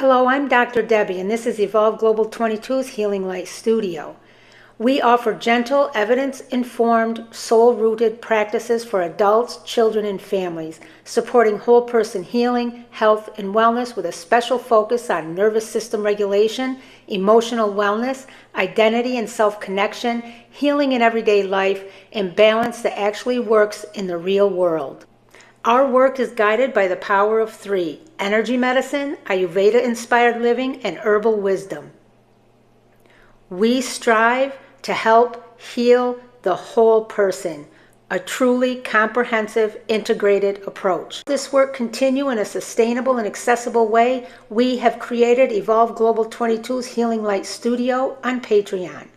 Hello, I'm Dr. Debbie, and this is Evolve Global 22's Healing Light Studio. We offer gentle, evidence-informed, soul-rooted practices for adults, children, and families, supporting whole person healing, health, and wellness with a special focus on nervous system regulation, emotional wellness, identity and self-connection, healing in everyday life, and balance that actually works in the real world. Our work is guided by the power of three: energy medicine, Ayurveda-inspired living, and herbal wisdom. We strive to help heal the whole person, a truly comprehensive, integrated approach. This work continue in a sustainable and accessible way. We have created Evolve Global 22's Healing Light Studio on Patreon.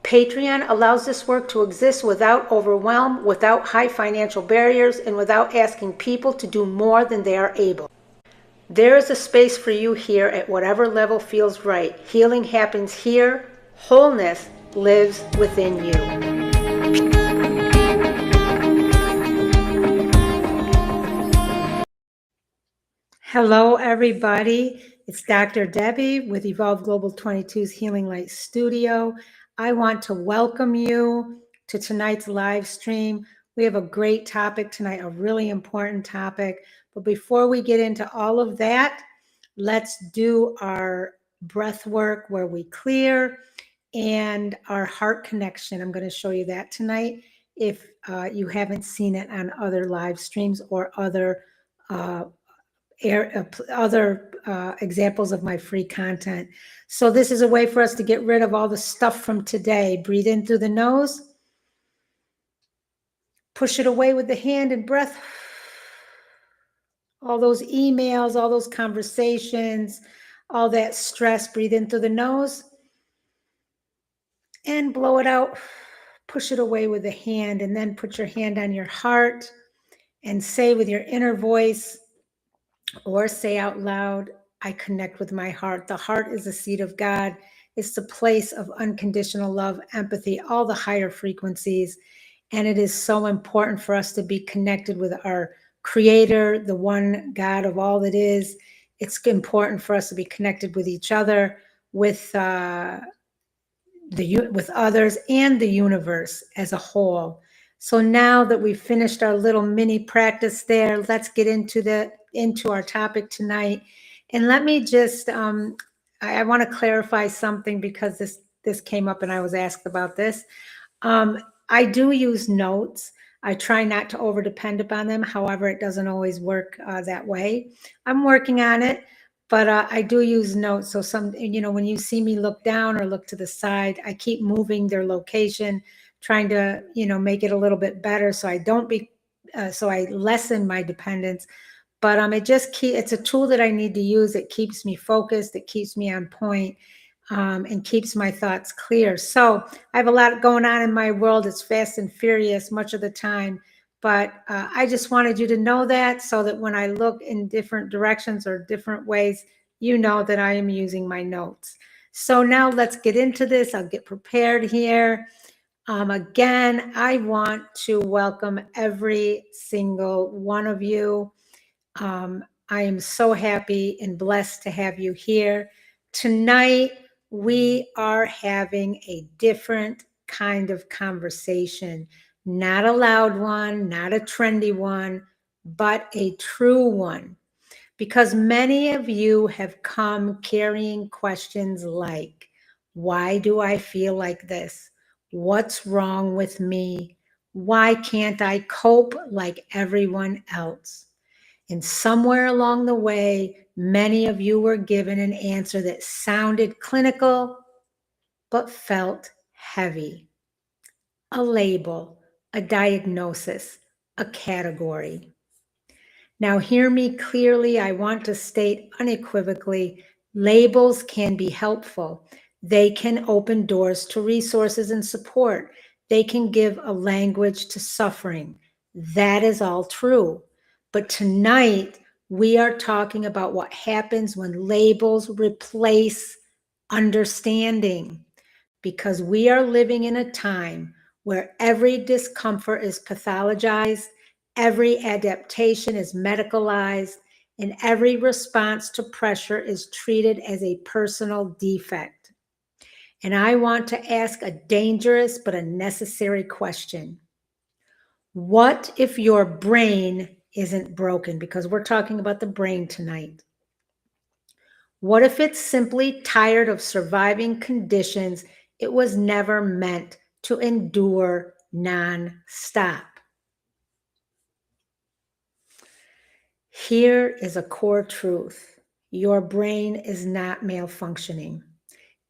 Patreon allows this work to exist without overwhelm, without high financial barriers, and without asking people to do more than they are able. There is a space for you here at whatever level feels right. Healing happens here. Wholeness lives within you. Hello, everybody. It's Dr. Debbie with Evolve Global 22's Healing Light Studio. I want to welcome you to tonight's live stream. We have a great topic tonight, a really important topic. But before we get into all of that, let's do our breath work where we clear and our heart connection. I'm going to show you that tonight if you haven't seen it on other live streams or other examples of my free content. So this is a way for us to get rid of all the stuff from today. Breathe in through the nose. Push it away with the hand and breath. All those emails, all those conversations, all that stress, breathe in through the nose and blow it out. Push it away with the hand, and then put your hand on your heart and say with your inner voice, or say out loud, I connect with my heart. The heart is the seat of God. It's the place of unconditional love, empathy, all the higher frequencies. And it is so important for us to be connected with our Creator, the one God of all that is. It's important for us to be connected with each other, with others, and the universe as a whole. So now that we've finished our little mini practice there, let's get into our topic tonight. And let me just, I want to clarify something because this came up and I was asked about this. I do use notes. I try not to over depend upon them. However, it doesn't always work that way. I'm working on it, but I do use notes. So when you see me look down or look to the side, I keep moving their location, trying to, make it a little bit better so I lessen my dependence. But it's a tool that I need to use. It keeps me focused. It keeps me on point, and keeps my thoughts clear. So I have a lot going on in my world. It's fast and furious much of the time. But I just wanted you to know that, so that when I look in different directions or different ways, you know that I am using my notes. So now let's get into this. I'll get prepared here. Again, I want to welcome every single one of you. I am so happy and blessed to have you here. Tonight, we are having a different kind of conversation. Not a loud one, not a trendy one, but a true one. Because many of you have come carrying questions like, why do I feel like this? What's wrong with me? Why can't I cope like everyone else? And somewhere along the way, many of you were given an answer that sounded clinical, but felt heavy. A label, a diagnosis, a category. Now, hear me clearly. I want to state unequivocally, labels can be helpful. They can open doors to resources and support. They can give a language to suffering. That is all true. But tonight, we are talking about what happens when labels replace understanding, because we are living in a time where every discomfort is pathologized, every adaptation is medicalized, and every response to pressure is treated as a personal defect. And I want to ask a dangerous but a necessary question. What if your brain isn't broken? Because we're talking about the brain tonight. What if it's simply tired of surviving conditions it was never meant to endure non-stop? Here is a core truth. Your brain is not malfunctioning.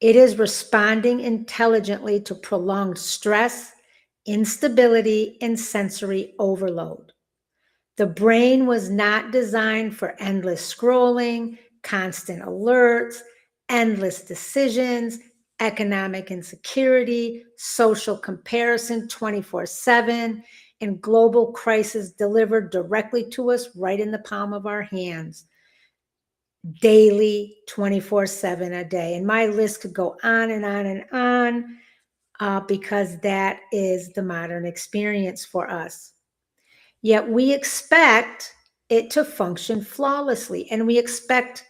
It is responding intelligently to prolonged stress, instability, and sensory overload. The brain was not designed for endless scrolling, constant alerts, endless decisions, economic insecurity, social comparison 24/7, and global crisis delivered directly to us right in the palm of our hands, daily, 24/7 a day. And my list could go on and on and on because that is the modern experience for us. Yet we expect it to function flawlessly, and we expect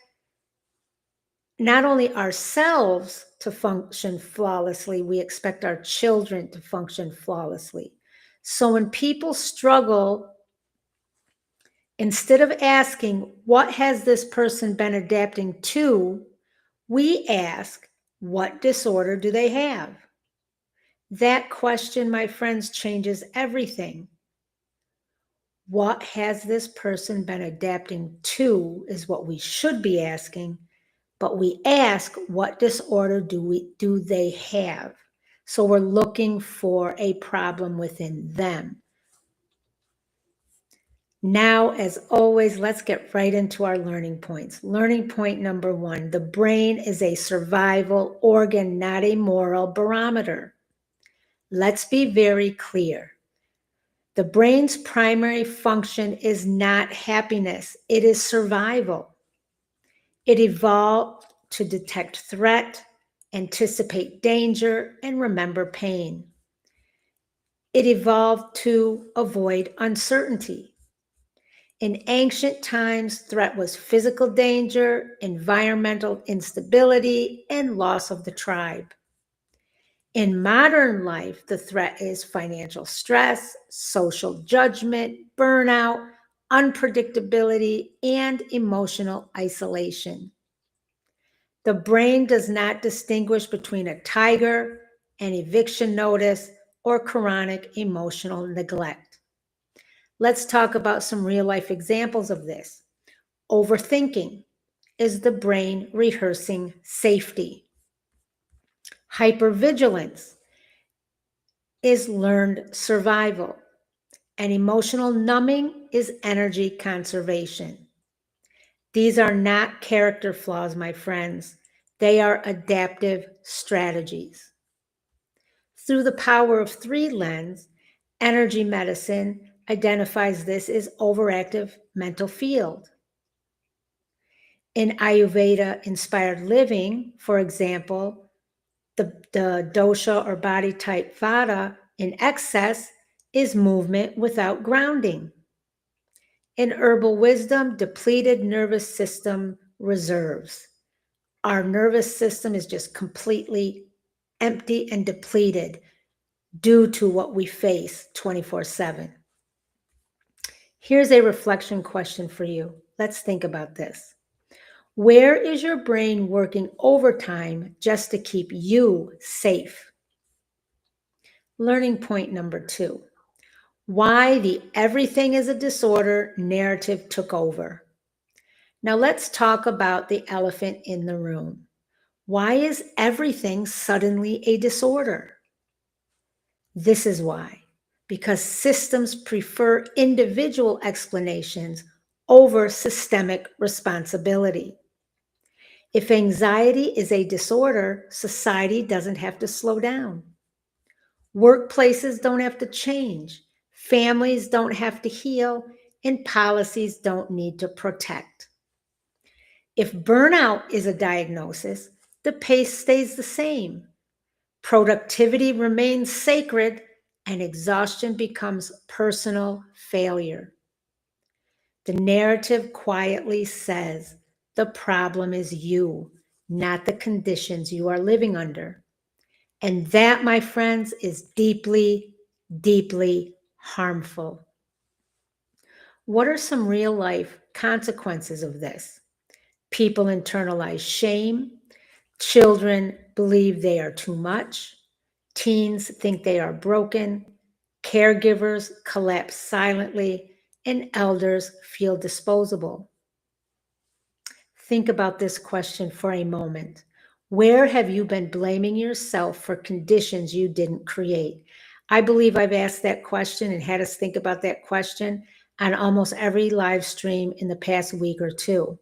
not only ourselves to function flawlessly, we expect our children to function flawlessly. So when people struggle, instead of asking, what has this person been adapting to, we ask, what disorder do they have? That question, my friends, changes everything. What has this person been adapting to is what we should be asking, but we ask, what disorder do they have? So we're looking for a problem within them. Now, as always, let's get right into our learning points. Learning point number 1, the brain is a survival organ, not a moral barometer. Let's be very clear. The brain's primary function is not happiness, it is survival. It evolved to detect threat, anticipate danger, and remember pain. It evolved to avoid uncertainty. In ancient times, threat was physical danger, environmental instability, and loss of the tribe. In modern life, the threat is financial stress, social judgment, burnout, unpredictability, and emotional isolation. The brain does not distinguish between a tiger, an eviction notice, or chronic emotional neglect. Let's talk about some real-life examples of this. Overthinking is the brain rehearsing safety. Hypervigilance is learned survival, and emotional numbing is energy conservation. These are not character flaws, my friends. They are adaptive strategies. Through the power of 3 lens, energy medicine identifies this as overactive mental field. In Ayurveda-inspired living, for example, the dosha or body type Vata in excess is movement without grounding. In herbal wisdom, depleted nervous system reserves. Our nervous system is just completely empty and depleted due to what we face 24/7. Here's a reflection question for you. Let's think about this. Where is your brain working overtime just to keep you safe? Learning point number 2. Why the everything is a disorder narrative took over. Now let's talk about the elephant in the room. Why is everything suddenly a disorder? This is why. Because systems prefer individual explanations over systemic responsibility. If anxiety is a disorder, society doesn't have to slow down. Workplaces don't have to change. Families don't have to heal, and policies don't need to protect. If burnout is a diagnosis, the pace stays the same. Productivity remains sacred, and exhaustion becomes personal failure. The narrative quietly says the problem is you, not the conditions you are living under. And that, my friends, is deeply, deeply harmful. What are some real life consequences of this? People internalize shame. Children believe they are too much. Teens think they are broken. Caregivers collapse silently, and elders feel disposable. Think about this question for a moment. Where have you been blaming yourself for conditions you didn't create? I believe I've asked that question and had us think about that question on almost every live stream in the past week or two.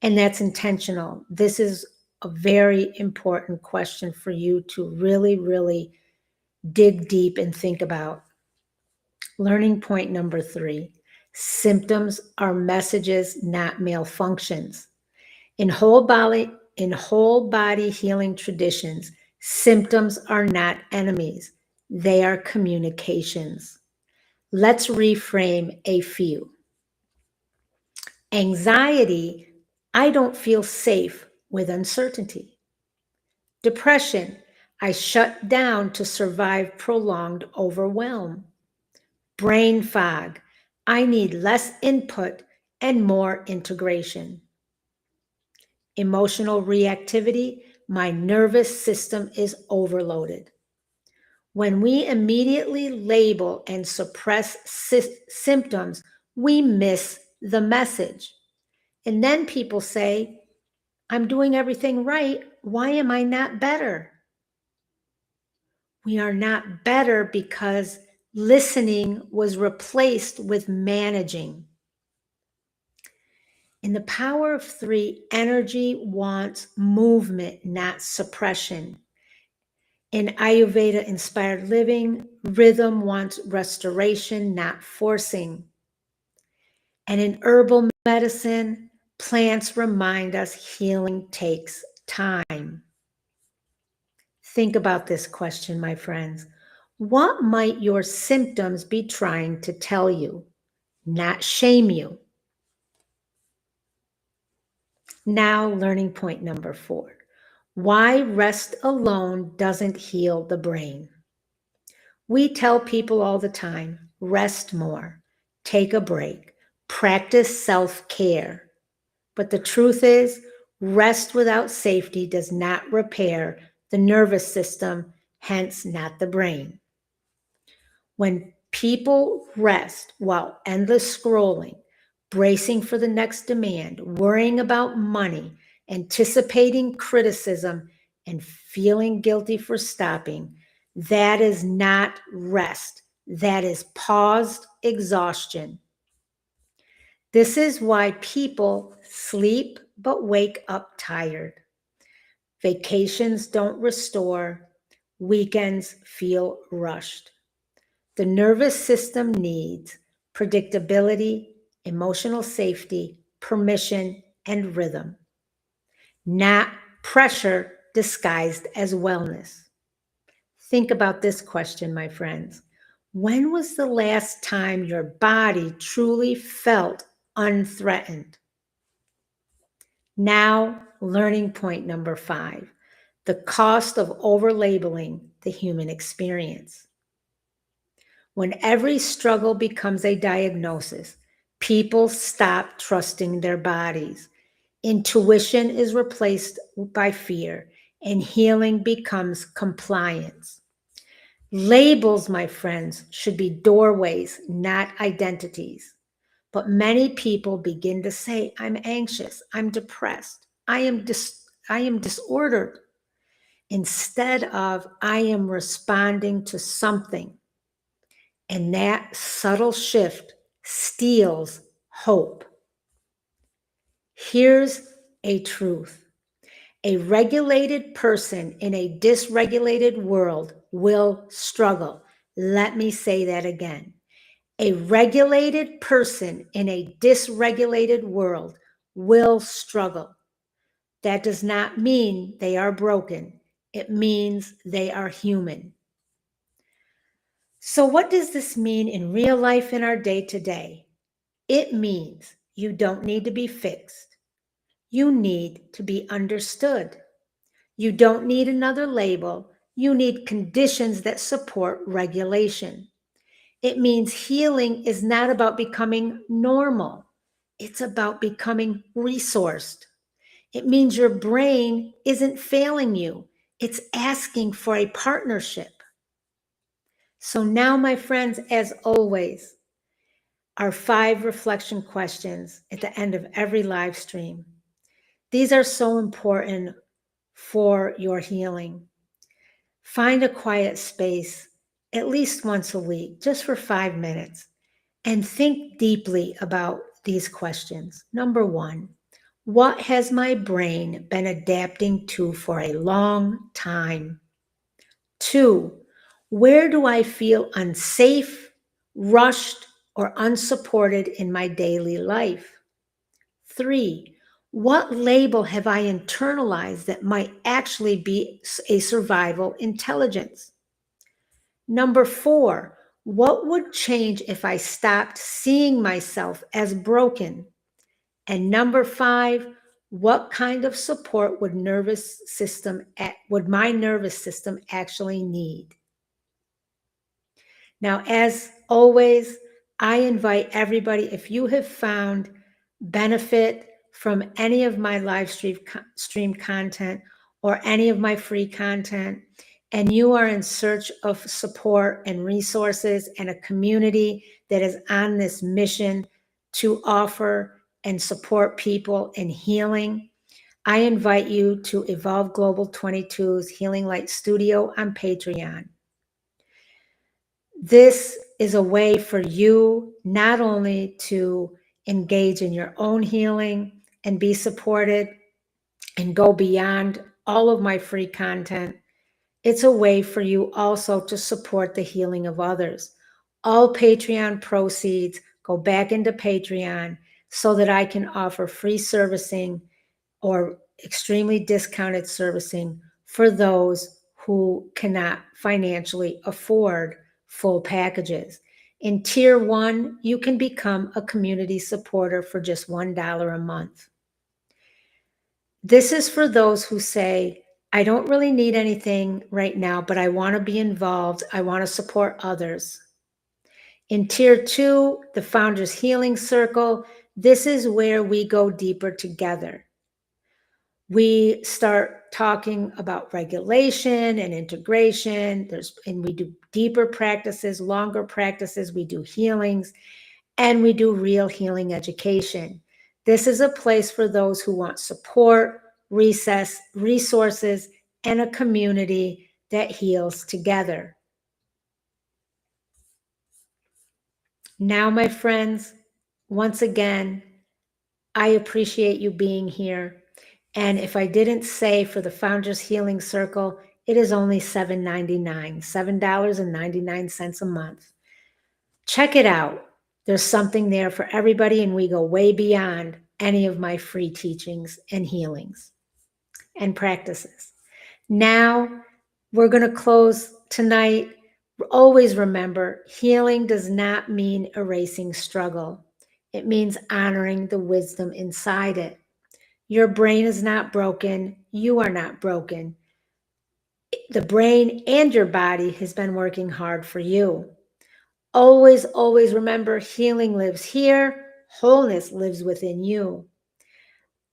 And that's intentional. This is a very important question for you to really, really dig deep and think about. Learning point number 3, symptoms are messages, not malfunctions. In whole body healing traditions, symptoms are not enemies. They are communications. Let's reframe a few. Anxiety, I don't feel safe with uncertainty. Depression, I shut down to survive prolonged overwhelm. Brain fog, I need less input and more integration. Emotional reactivity, my nervous system is overloaded. When we immediately label and suppress symptoms, we miss the message. And then people say, I'm doing everything right. Why am I not better? We are not better because listening was replaced with managing. In the power of 3, energy wants movement, not suppression. In Ayurveda inspired living, rhythm wants restoration, not forcing. And in herbal medicine, plants remind us healing takes time. Think about this question, my friends. What might your symptoms be trying to tell you? Not shame you. Now, learning point number 4. Why rest alone doesn't heal the brain. We tell people all the time, rest more, take a break, practice self-care. But the truth is, rest without safety does not repair the nervous system, hence not the brain. When people rest while endless scrolling, bracing for the next demand, worrying about money, anticipating criticism, and feeling guilty for stopping, that is not rest. That is paused exhaustion. This is why people sleep but wake up tired. Vacations don't restore. Weekends feel rushed. The nervous system needs predictability, emotional safety, permission, and rhythm, not pressure disguised as wellness. Think about this question, my friends. When was the last time your body truly felt unthreatened? Now, learning point number 5, the cost of overlabeling the human experience. When every struggle becomes a diagnosis, people stop trusting their bodies. Intuition is replaced by fear, and healing becomes compliance. Labels, my friends, should be doorways, not identities. But many people begin to say, I'm anxious, I'm depressed, I am disordered, instead of I am responding to something. And that subtle shift steals hope. Here's a truth. A regulated person in a dysregulated world will struggle. Let me say that again. A regulated person in a dysregulated world will struggle. That does not mean they are broken. It means they are human. So what does this mean in real life in our day-to-day? It means you don't need to be fixed. You need to be understood. You don't need another label. You need conditions that support regulation. It means healing is not about becoming normal. It's about becoming resourced. It means your brain isn't failing you. It's asking for a partnership. So now, my friends, as always, our 5 reflection questions at the end of every live stream. These are so important for your healing. Find a quiet space at least once a week, just for 5 minutes, and think deeply about these questions. Number 1, what has my brain been adapting to for a long time? 2, where do I feel unsafe, rushed, or unsupported in my daily life? 3, what label have I internalized that might actually be a survival intelligence? Number 4, what would change if I stopped seeing myself as broken? And number 5, what kind of support would my nervous system actually need? Now, as always, I invite everybody, if you have found benefit from any of my live stream content or any of my free content, and you are in search of support and resources and a community that is on this mission to offer and support people in healing, I invite you to Evolve Global 22's Healing Light Studio on Patreon. This is a way for you not only to engage in your own healing and be supported and go beyond all of my free content, it's a way for you also to support the healing of others. All Patreon proceeds go back into Patreon so that I can offer free servicing or extremely discounted servicing for those who cannot financially afford full packages. In Tier 1, you can become a community supporter for just $1 a month. This is for those who say, I don't really need anything right now, but I want to be involved. I want to support others. In Tier 2, the Founders Healing Circle, this is where we go deeper together. We start talking about regulation and integration. And we do deeper practices, longer practices. We do healings, and we do real healing education. This is a place for those who want support, resources, and a community that heals together. Now, my friends, once again, I appreciate you being here. And if I didn't say, for the Founders Healing Circle, it is only $7.99, $7.99 a month. Check it out. There's something there for everybody, and we go way beyond any of my free teachings and healings and practices. Now, we're going to close tonight. Always remember, healing does not mean erasing struggle. It means honoring the wisdom inside it. Your brain is not broken. You are not broken. The brain and your body has been working hard for you. Always, always remember, healing lives here. Wholeness lives within you.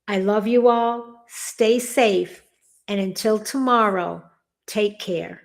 I love you all. Stay safe. And until tomorrow, take care.